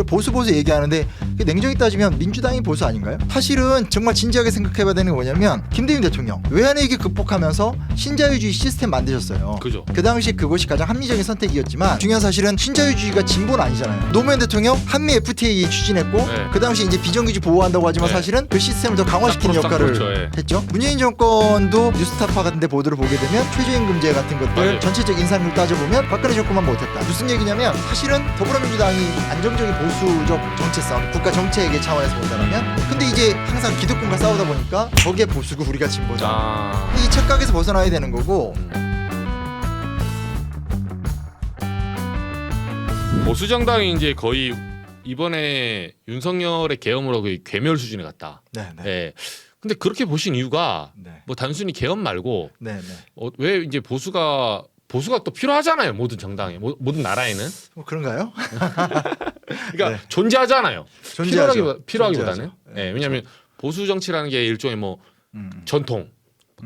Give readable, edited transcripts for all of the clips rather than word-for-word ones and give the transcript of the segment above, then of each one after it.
보수 얘기하는데 냉정히 따지면 민주당이 보수 아닌가요? 사실은 정말 진지하게 생각해봐야 되는 게 뭐냐면 김대중 대통령 외환위기 극복하면서 신자유주의 시스템 만드셨어요. 그죠. 그 당시 그것이 가장 합리적인 선택이었지만 중요한 사실은 신자유주의가 진보는 아니잖아요. 노무현 대통령 한미 FTA 추진했고 네. 그 당시 이제 비정규직 보호한다고 하지만 네. 사실은 그 시스템을 더 강화시키는 딱 역할을 그렇죠. 예. 했죠. 문재인 정권도 뉴스타파 같은 데 보도를 보게 되면 최저임금제 같은 것들 맞아요. 전체적 인상률 따져보면 박근혜 정권만 못했다. 무슨 얘기냐면 사실은 더불어민주당이 안정적인 보수적 정체성 국가 정책의 차원에서 본다면 근데 이제 항상 기득권과 싸우다 보니까 거기에 보수고 우리가 진보자. 이 착각에서 벗어나야 되는 거고 보수 정당이 이제 거의 이번에 윤석열의 계엄으로 거의 괴멸 수준에 갔다. 네네. 예. 근데 그렇게 보신 이유가 네. 뭐 단순히 계엄 말고 네네. 왜 이제 보수가 또 필요하잖아요. 모든 정당에 모든 나라에는. 뭐 그런가요? 그러니까 네. 존재하잖아요. 존재하죠. 필요하기보다는. 존재하죠. 예. 왜냐하면 보수 정치라는 게 일종의 뭐 전통,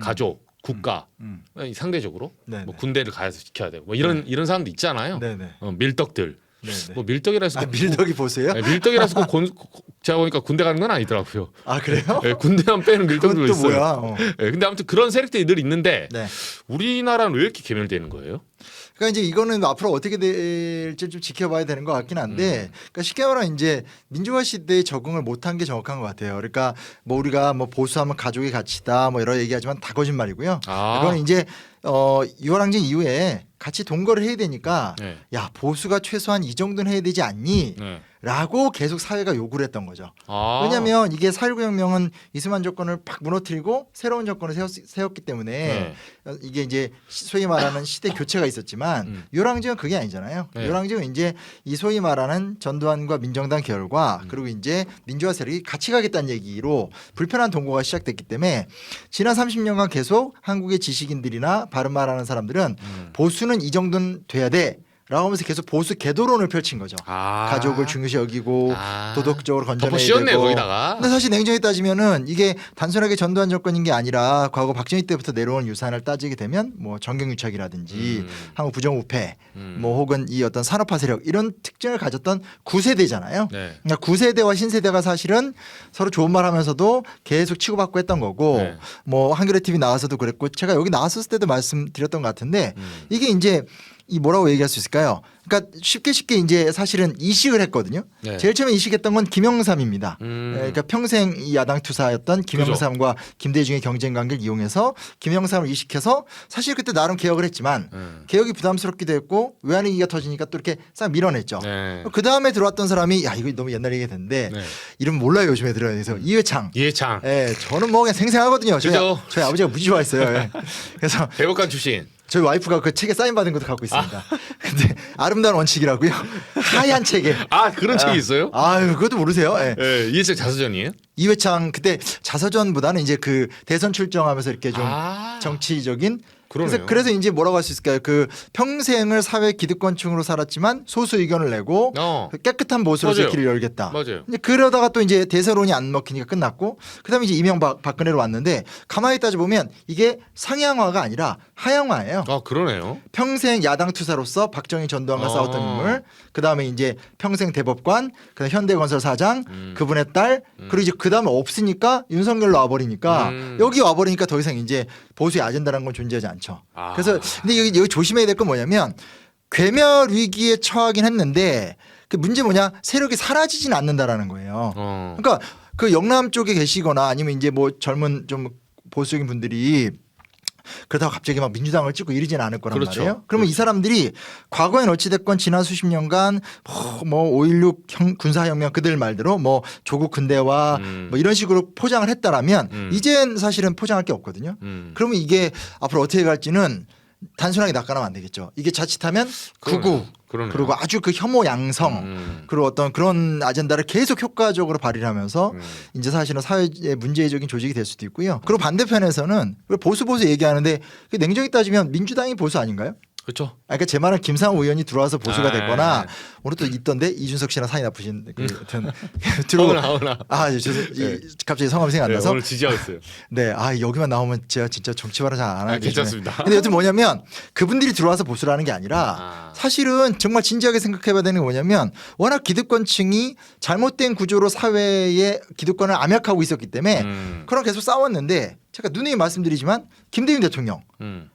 가족, 국가 상대적으로 네네. 뭐 군대를 가야서 지켜야 되고 뭐 이런 사람도 있잖아요. 네네. 밀떡들. 네네. 뭐 밀떡이라서 아 밀덕이 보세요? 네, 밀떡이라서 제가 보니까 군대 가는 건 아니더라고요. 아 그래요? 네, 군대만 빼는 밀떡들도 그건 또 있어요. 뭐야? 어. 네, 근데 아무튼 그런 세력들이 늘 있는데 네. 우리나라는 왜 이렇게 개멸되는 거예요? 그러니까 이제 이거는 앞으로 어떻게 될지 좀 지켜봐야 되는 것 같긴 한데, 그러니까 쉽게 말하면 이제 민주화 시대에 적응을 못한 게 정확한 것 같아요. 그러니까 뭐 우리가 뭐 보수하면 가족의 가치다 뭐 여러 얘기하지만 다 거짓말이고요. 이건 이제 유월항쟁 이후에 같이 동거를 해야 되니까 네. 야 보수가 최소한 이 정도는 해야 되지 않니? 네. 라고 계속 사회가 요구를 했던 거죠. 아. 왜냐하면 이게 4.19 혁명은 이승만 정권을 팍 무너뜨리고 새로운 정권을 세웠기 때문에 네. 이게 이제 소위 말하는 시대 교체가 있었지만 요랑쟁은 그게 아니잖아요. 네. 요랑쟁은 이제 이 소위 말하는 전두환과 민정당 결과 그리고 이제 민주화 세력이 같이 가겠다는 얘기로 불편한 동거가 시작됐기 때문에 지난 30년간 계속 한국의 지식인들이나 바른 말하는 사람들은 보수는 이 정도는 돼야 돼. 라고 하면서 계속 보수 계도론을 펼친 거죠. 가족을 중요시 여기고 도덕적으로 건전해야 덮어씌웠네요, 되고. 거기다가. 근데 사실 냉정히 따지면은 이게 단순하게 전두환 정권인 게 아니라 과거 박정희 때부터 내려온 유산을 따지게 되면 뭐 정경유착이라든지 한국 부정부패 뭐 혹은 이 어떤 산업화 세력 이런 특징을 가졌던 9세대잖아요. 네. 그러니까 9세대와 신세대가 사실은 서로 좋은 말 하면서도 계속 치고받고 했던 거고 네. 뭐 한겨레 TV 나와서도 그랬고 제가 여기 나왔을 때도 말씀드렸던 것 같은데 이게 이제 이 뭐라고 얘기할 수 있을까요? 그러니까 쉽게 이제 사실은 이식을 했거든요. 네. 제일 처음에 이식했던 건 김영삼입니다. 음. 그러니까 평생 이 야당 투사였던 김영삼과 김대중의 경쟁 관계를 이용해서 김영삼을 이식해서 사실 그때 나름 개혁을 했지만 개혁이 부담스럽기도 했고 외환위기가 터지니까 또 이렇게 싹 밀어냈죠. 네. 그 다음에 들어왔던 사람이 야 이거 너무 옛날 얘기가 됐는데 네. 이름 몰라요 요즘에 들어요. 그래서 이회창. 이해창. 예, 저는 뭐 그냥 생생하거든요. 그죠? 저희 아버지가 무지 좋아했어요. 예. 그래서 대법관 출신. 저희 와이프가 그 책에 사인 받은 것도 갖고 있습니다. 근데 아름다운 원칙이라고요. 하얀 책에. 그런 책이 있어요? 아유, 그것도 모르세요. 예. 네, 이해창 자서전이에요? 이회창 그때 자서전보다는 이제 그 대선 출정하면서 이렇게 좀 아. 정치적인 그러네요. 그래서 이제 뭐라고 할 수 있을까요? 그 평생을 사회 기득권층으로 살았지만 소수 의견을 내고 그 깨끗한 보수로서의 맞아요. 길을 열겠다. 맞아요. 이제 그러다가 또 이제 대세론이 안 먹히니까 끝났고 그다음에 이제 이명박 박근혜로 왔는데 가만히 따져 보면 이게 상향화가 아니라 하향화예요. 그러네요. 평생 야당 투사로서 박정희 전두환과 싸웠던 인물, 그 다음에 이제 평생 대법관, 그다음 현대건설 사장, 그분의 딸, 그리고 이제 그 다음에 없으니까 윤석열로 와버리니까 여기 와버리니까 더 이상 이제 보수의 아젠다라는 건 존재하지 않죠. 그래서 근데 여기 조심해야 될 건 뭐냐면 괴멸 위기에 처하긴 했는데 그 문제 뭐냐 세력이 사라지진 않는다라는 거예요. 그러니까 그 영남 쪽에 계시거나 아니면 이제 뭐 젊은 좀 보수적인 분들이 그러다가 갑자기 막 민주당을 찍고 이러지는 않을 거란 그렇죠. 말이에요. 그러면 이 사람들이 과거엔 어찌됐건 지난 수십 년간 뭐 5.16 군사혁명 그들 말대로 뭐 조국 근대화 뭐 이런 식으로 포장을 했다라면 이젠 사실은 포장할 게 없거든요. 그러면 이게 앞으로 어떻게 갈지는 단순하게 낚아나면 안 되겠죠. 이게 자칫하면 극우 그러네요. 그리고 아주 그 혐오 양성 그리고 어떤 그런 아젠다를 계속 효과적으로 발휘를 하면서 이제 사실은 사회의 문제적인 조직이 될 수도 있고요. 그리고 반대편에서는 보수 얘기하는데 냉정히 따지면 민주당이 보수 아닌가요? 그렇죠. 그러니까 제 말은 김상우 의원이 들어와서 보수가 아, 됐거나 오늘 또 있던데 이준석 씨랑 사이 나쁘신 그 하여튼 하오나. 갑자기 성함이 생각 안 네, 나서 오늘 지지하고 있어요. 네, 여기만 나오면 제가 진짜 정치 발언 잘 안 하는 게 괜찮습니다. 근데 여튼 뭐냐면 그분들이 들어와서 보수라는 게 아니라 사실은 정말 진지하게 생각해봐야 되는 게 뭐냐면 워낙 기득권층이 잘못된 구조로 사회의 기득권을 암약하고 있었기 때문에 그런 계속 싸웠는데 제가 누누이 말씀드리지만 김대중 대통령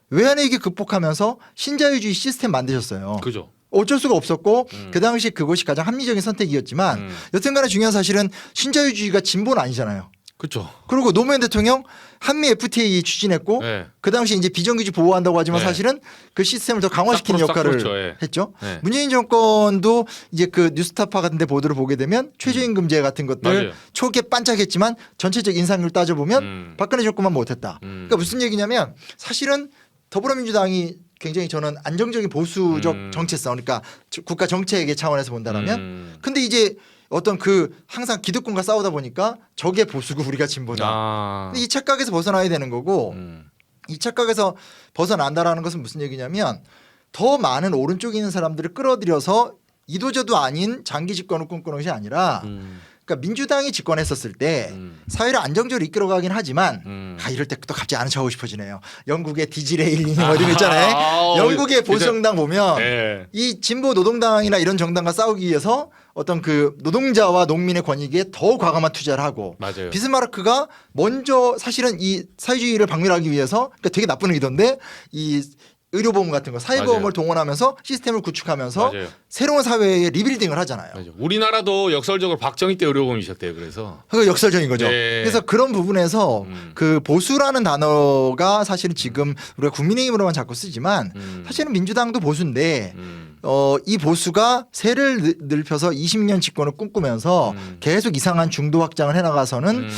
외환위기 극복하면서 신자유주의 시스템 만드셨어요. 그죠. 어쩔 수가 없었고 그 당시 그것이 가장 합리적인 선택이었지만 여튼간에 중요한 사실은 신자유주의가 진보는 아니잖아요. 그렇죠. 그리고 노무현 대통령 한미 FTA 추진했고 네. 그 당시 이제 비정규직 보호한다고 하지만 네. 사실은 그 시스템을 더 강화시키는 싹 역할을 그렇죠. 예. 했죠. 네. 문재인 정권도 이제 그 뉴스타파 같은 데 보도를 보게 되면 최저임금제 같은 것들 맞아요. 초기에 반짝했지만 전체적 인상률 따져보면 박근혜 정권만 못했다. 그러니까 무슨 얘기냐면 사실은 더불어민주당이 굉장히 저는 안정적인 보수적 정체성 그러니까 국가 정책의 차원에서 본다면 근데 이제 어떤 그 항상 기득권과 싸우다 보니까 저게 보수고 우리가 진보다. 근데 이 착각에서 벗어나야 되는 거고 이 착각에서 벗어난다라는 것은 무슨 얘기냐면 더 많은 오른쪽에 있는 사람들을 끌어들여서 이도저도 아닌 장기 집권을 꿈꾸는 것이 아니라 그러니까 민주당이 집권했었을 때 사회를 안정적으로 이끌어가긴 하지만 이럴 때 또 갑자기 아는 척하고 싶어지네요. 영국의 디지레일리 뭐 이런 거 있잖아요. 영국의 보수정당 보면 네. 이 진보 노동당이나 이런 정당과 싸우기 위해서 어떤 그 노동자와 농민의 권익에 더 과감한 투자를 하고 맞아요. 비스마르크가 먼저 사실은 이 사회주의를 박멸하기 위해서 그러니까 되게 나쁜 의도인데 이 의료보험 같은 거 사회보험을 맞아요. 동원하면서 시스템을 구축하면서 맞아요. 새로운 사회의 리빌딩을 하잖아요. 맞아요. 우리나라도 역설적으로 박정희 때 의료보험이 시작돼요. 그래서 그거 역설적인 거죠. 네. 그래서 그런 부분에서 그 보수라는 단어가 사실은 지금 우리가 국민의힘으로만 자꾸 쓰지만 사실은 민주당도 보수인데 이 보수가 세를 넓혀서 20년 집권을 꿈꾸면서 계속 이상한 중도 확장을 해나가서는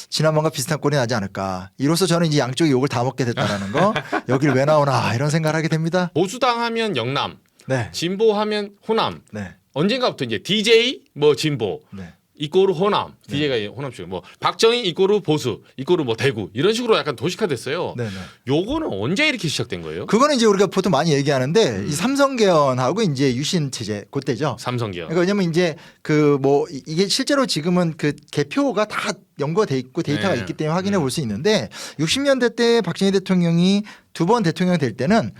지난번과 비슷한 꼴이 나지 않을까. 이로써 저는 이제 양쪽이 욕을 다 먹게 됐다라는 거 여길 왜 나오나 이런 생각을 하게 됩니다. 보수당 하면 영남, 네. 진보 하면 호남. 네. 언젠가부터 이제 DJ 뭐 진보 네. 이꼬르 호남, DJ가 호남 쪽, 뭐 박정희 이꼬르 보수, 이꼬르 뭐 대구 이런 식으로 약간 도식화됐어요. 네. 네. 요거는 언제 이렇게 시작된 거예요? 그거는 이제 우리가 보통 많이 얘기하는데 이 삼성 개헌하고 이제 유신 체제 그때죠. 삼성기업. 그러니까 왜냐면 이제 그 뭐 이게 실제로 지금은 그 개표가 다 연구가 돼 있고 데이터가 네. 있기 때문에 확인해 볼 수 있는데 60년대 때 박정희 대통령이 두 번 대통령 될 때는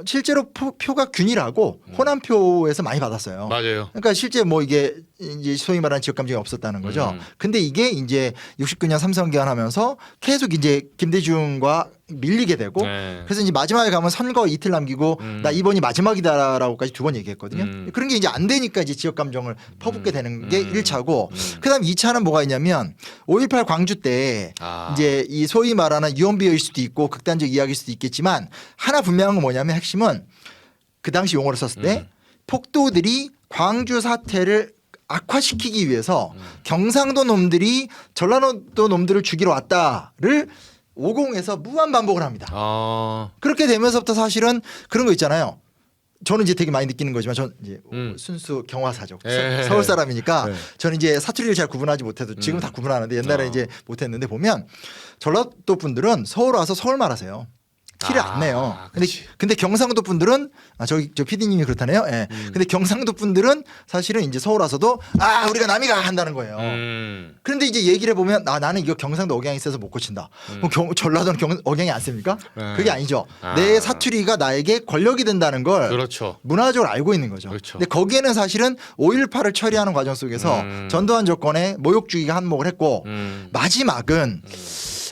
실제로 표가 균일하고 호남표에서 많이 받았어요. 맞아요. 그러니까 실제 뭐 이게 이제 소위 말하는 지역 감정이 없었다는 거죠. 근데 이게 이제 69년 삼성 개헌하면서 계속 이제 김대중과 밀리게 되고 네. 그래서 이제 마지막에 가면 선거 이틀 남기고 나 이번이 마지막이다라고까지 두 번 얘기했거든요. 그런 게 이제 안 되니까 이제 지역 감정을 퍼붓게 되는 게 1차고 그다음 2차는 뭐가 있냐면 5.18 광주 때 이제 이 소위 말하는 유언비어일 수도 있고 극단적 이야기일 수도 있겠지만 하나 분명한 건 뭐냐면 핵심은 그 당시 용어를 썼을 때 폭도들이 광주 사태를 악화시키기 위해서 경상도 놈들이 전라도 놈들을 죽이러 왔다를 오공에서 무한 반복을 합니다. 그렇게 되면서부터 사실은 그런 거 있잖아요. 저는 이제 되게 많이 느끼는 거지만 전 이제 순수 경화사적 서울 사람이니까 저는 이제 사투리를 잘 구분하지 못해도 지금 다 구분하는데 옛날에 이제 못했는데 보면 전라도 분들은 서울 와서 서울말 하세요. 티를 안 내요. 근데 경상도 분들은 저 PD님이 그렇다네요. 예. 근데 경상도 분들은 사실은 이제 서울 와서도 우리가 남이가 한다는 거예요. 그런데 이제 얘기를 해보면 나는 이거 경상도 억양이 있어서 못 고친다. 그럼 전라도는 억양이 안 씁니까? 그게 아니죠. 내 사투리가 나에게 권력이 된다는 걸 그렇죠. 문화적으로 알고 있는 거죠. 그렇죠. 근데 거기에는 사실은 5.18을 처리하는 과정 속에서 전두환 정권의 모욕주의가 한몫을 했고 마지막은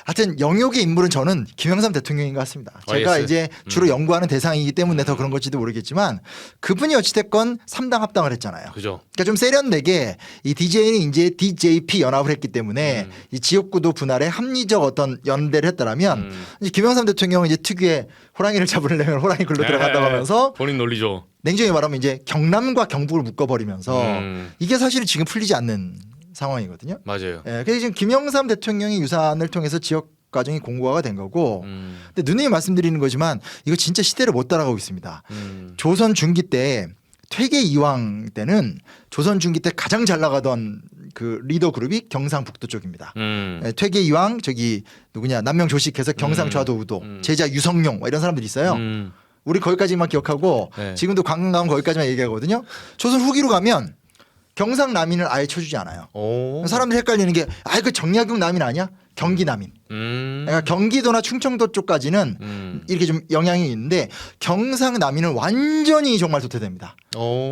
하여튼 영역의 인물은 저는 김영삼 대통령인 것 같습니다. 제가 이제 주로 연구하는 대상이기 때문에 더 그런 걸지도 모르겠지만 그분이 어찌됐건 3당 합당을 했잖아요. 그죠. 그러니까 좀 세련되게 이 DJ는 이제 DJP 연합을 했기 때문에 이 지역구도 분할에 합리적 어떤 연대를 했다라면 이제 김영삼 대통령은 이제 특유의 호랑이를 잡으려면 호랑이 글로 들어간다고 하면서 본인 논리죠. 냉정히 말하면 이제 경남과 경북을 묶어버리면서 이게 사실은 지금 풀리지 않는 상황이거든요. 맞아요. 예, 그래서 지금 김영삼 대통령이 유산을 통해서 지역 과정이 공고화가 된 거고, 근데 누누이 말씀드리는 거지만 이거 진짜 시대를 못 따라가고 있습니다. 조선 중기 때 퇴계 이황 때는 조선 중기 때 가장 잘 나가던 그 리더 그룹이 경상북도 쪽입니다. 예, 퇴계 이황 저기 누구냐 남명 조식해서 경상좌도 우도 제자 유성룡 이런 사람들이 있어요. 우리 거기까지만 기억하고 네. 지금도 관광 가면 거기까지만 얘기하거든요. 조선 후기로 가면 경상남인을 아예 쳐주지 않아요. 오. 사람들이 헷갈리는 게 그 정약용 남인 아니야? 경기 남인. 그러니까 경기도나 충청도 쪽까지는 이렇게 좀 영향이 있는데 경상 남인은 완전히 정말 도태됩니다.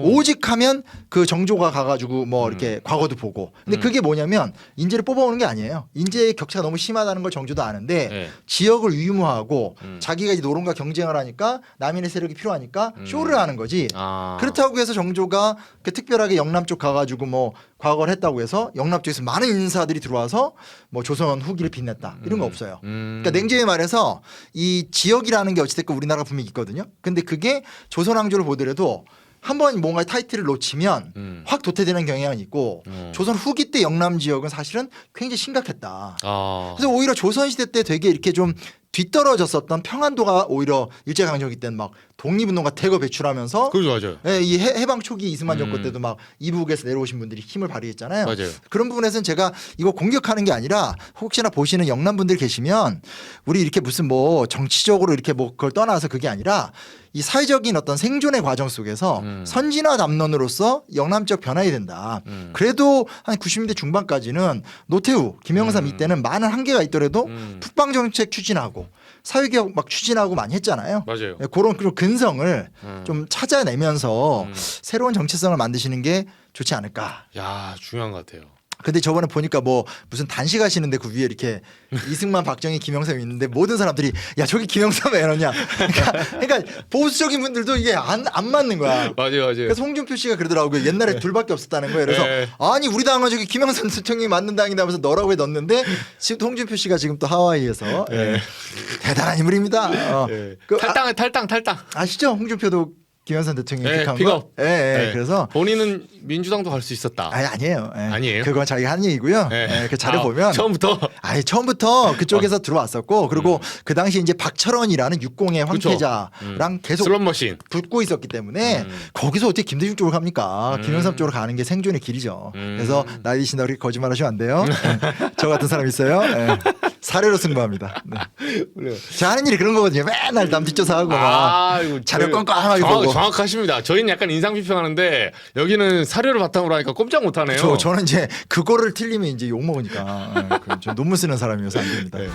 오직 하면 그 정조가 가가지고 뭐 이렇게 과거도 보고. 근데 그게 뭐냐면 인재를 뽑아오는 게 아니에요. 인재의 격차가 너무 심하다는 걸 정조도 아는데 네. 지역을 유무하고 자기가 이제 노론과 경쟁을 하니까 남인의 세력이 필요하니까 쇼를 하는 거지. 아. 그렇다고 해서 정조가 그 특별하게 영남 쪽 가가지고 뭐 과거를 했다고 해서 영남 쪽에서 많은 인사들이 들어와서 뭐 조선 후기를 빛냈다 이런 거 없어요. 그러니까 냉정히 말해서 이 지역이라는 게 어찌됐건 우리나라가 분명히 있거든요. 근데 그게 조선 왕조를 보더라도 한번 뭔가 타이틀을 놓치면 확 도태되는 경향이 있고 조선 후기 때 영남 지역은 사실은 굉장히 심각했다. 아. 그래서 오히려 조선시대 때 되게 이렇게 좀 뒤떨어졌었던 평안도가 오히려 일제강점기 때는 막 독립운동가 대거 배출하면서 그죠, 맞아요. 예, 이 해방 초기 이승만 정권 때도 막 이북에서 내려오신 분들이 힘을 발휘했잖아요. 맞아요. 그런 부분에서는 제가 이거 공격하는 게 아니라 혹시나 보시는 영남 분들 계시면 우리 이렇게 무슨 뭐 정치적으로 이렇게 뭐 그걸 떠나서 그게 아니라 이 사회적인 어떤 생존의 과정 속에서 선진화 담론으로서 영남 지역 변화해야 된다. 그래도 한 90년대 중반까지는 노태우, 김영삼 이때는 많은 한계가 있더라도 북방 정책 추진하고 사회개혁 막 추진하고 많이 했잖아요. 맞아요. 예, 그런 근성을 좀 찾아내면서 새로운 정체성을 만드시는 게 좋지 않을까. 야, 중요한 것 같아요. 근데 저번에 보니까 뭐 무슨 단식하시는데 그 위에 이렇게 이승만, 박정희, 김영삼이 있는데 모든 사람들이 야 저기 김영삼 왜 이러냐. 그러니까 보수적인 분들도 이게 안 맞는 거야. 맞아요. 그래서 홍준표 씨가 그러더라고요. 옛날에 둘밖에 없었다는 거예요. 그래서 네. 아니 우리 당은 저기 김영삼 대통령이 맞는 당이다 하면서 너라고 해 넣었는데 지금 홍준표 씨가 지금 또 하와이에서 예. 대단한 인물입니다. 네. 그, 탈당. 아시죠? 홍준표도 김영삼 대통령이 네, 픽한 픽업. 거. 예, 예. 네. 그래서 본인은 민주당도 갈 수 있었다. 아니에요. 예. 아니에요? 그건 자기가 한 얘기고요. 네. 예, 그 자료 보면 처음부터 처음부터 그쪽에서 들어왔었고 그리고 그 당시 이제 박철원이라는 육공의 황태자랑 계속 슬롯머신. 붙고 있었기 때문에 거기서 어떻게 김대중 쪽으로 갑니까? 김영삼 쪽으로 가는 게 생존의 길이죠. 그래서 나이 드신다고 그렇게 거짓말하시면 안 돼요. 저 같은 사람 있어요. 예. 사례로 승부합니다. 네. 제가 하는 일이 그런 거거든요. 맨날 남 뒷조사하고 막 이거 자료 껌껌하게 보고. 정확하십니다. 저희는 약간 인상 비평하는데 여기는 사료를 바탕으로 하니까 꼼짝 못하네요. 저는 이제 그거를 틀리면 이제 욕 먹으니까 좀 논문 쓰는 사람이어서 안 됩니다. 네.